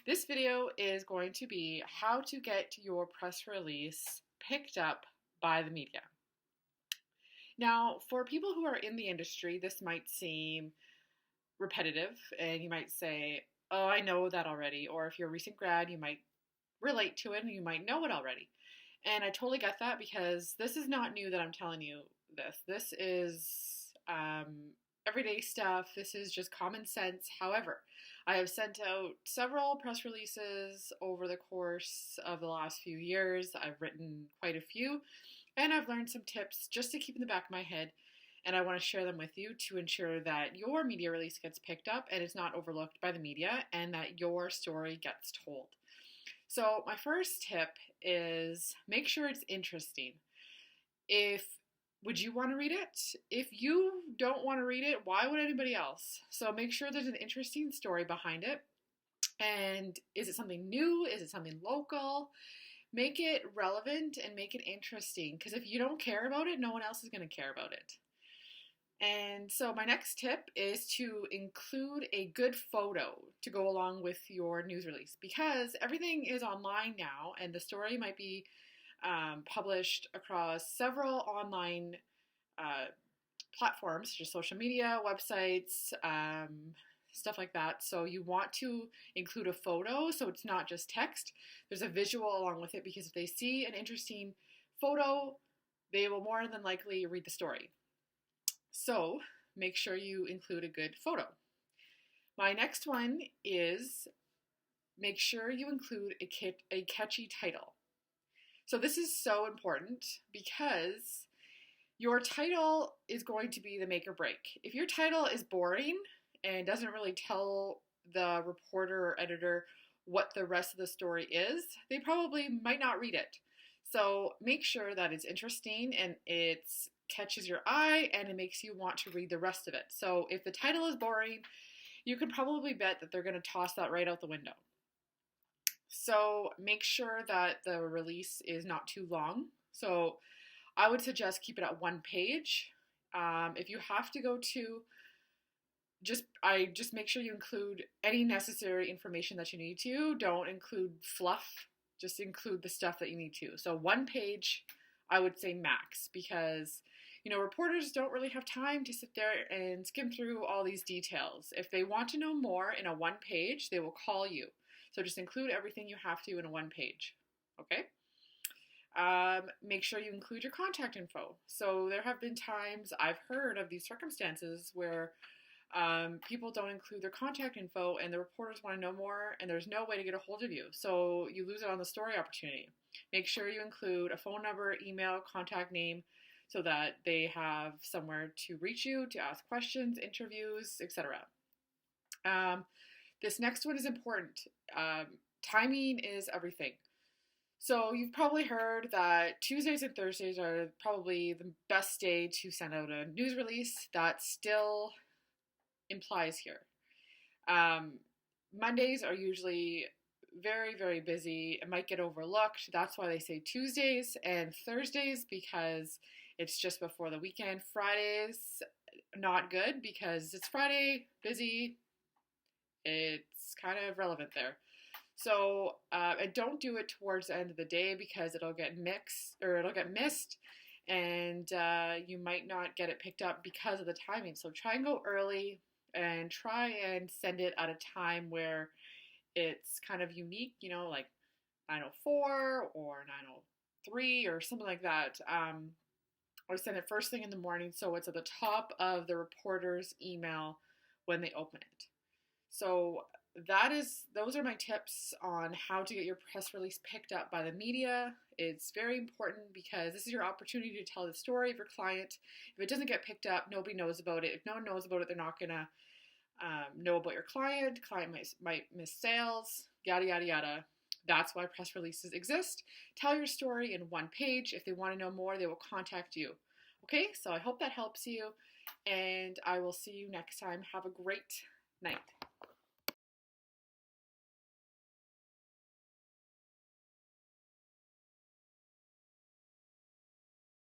This video is going to be how to get your press release picked up by the media. Now, for people who are in the industry, this might seem repetitive and you might say, oh, I know that already. Or if you're a recent grad, you might relate to it and you might know it already. And I totally get that because this is not new that I'm telling you this. This is everyday stuff. This is just common sense. However, I have sent out several press releases over the course of the last few years. I've written quite a few, and I've learned some tips just to keep in the back of my head, and I want to share them with you to ensure that your media release gets picked up and is not overlooked by the media, and that your story gets told. So my first tip is make sure it's interesting. Would you want to read it? If you don't want to read it, why would anybody else? So make sure there's an interesting story behind it. And is it something new? Is it something local? Make it relevant and make it interesting. Because if you don't care about it, no one else is going to care about it. And so my next tip is to include a good photo to go along with your news release. Because everything is online now and the story might be published across several online platforms, such as social media, websites, stuff like that. So you want to include a photo so it's not just text. There's a visual along with it because if they see an interesting photo, they will more than likely read the story. So make sure you include a good photo. My next one is make sure you include a catchy title. So this is so important because your title is going to be the make or break. If your title is boring and doesn't really tell the reporter or editor what the rest of the story is, they probably might not read it. So make sure that it's interesting and it catches your eye and it makes you want to read the rest of it. So if the title is boring, you can probably bet that they're going to toss that right out the window. So make sure that the release is not too long. So I would suggest keep it at one page. If you have to go to, just make sure you include any necessary information that you need to. Don't include fluff. Just include the stuff that you need to. So one page, I would say max, because reporters don't really have time to sit there and skim through all these details. If they want to know more in a one page, they will call you. So just include everything you have to in a one page, okay? Make sure you include your contact info. So there have been times I've heard of these circumstances where people don't include their contact info and the reporters want to know more and there's no way to get a hold of you. So you lose it on the story opportunity. Make sure you include a phone number, email, contact name so that they have somewhere to reach you, to ask questions, interviews, etc. This next one is important. Timing is everything. So you've probably heard that Tuesdays and Thursdays are probably the best day to send out a news release. That still implies here. Mondays are usually very, very busy. It might get overlooked. That's why they say Tuesdays and Thursdays because it's just before the weekend. Fridays, not good because it's Friday, busy. It's kind of relevant there. So and don't do it towards the end of the day because it'll get missed and you might not get it picked up because of the timing. So try and go early and try and send it at a time where it's kind of unique, like 9:04 or 9:03 or something like that. Or send it first thing in the morning so it's at the top of the reporter's email when they open it. So those are my tips on how to get your press release picked up by the media. It's very important because this is your opportunity to tell the story of your client. If it doesn't get picked up, nobody knows about it. If no one knows about it, they're not going to know about your client. The client might miss sales, yada, yada, yada. That's why press releases exist. Tell your story in one page. If they want to know more, they will contact you. Okay, so I hope that helps you, and I will see you next time. Have a great night.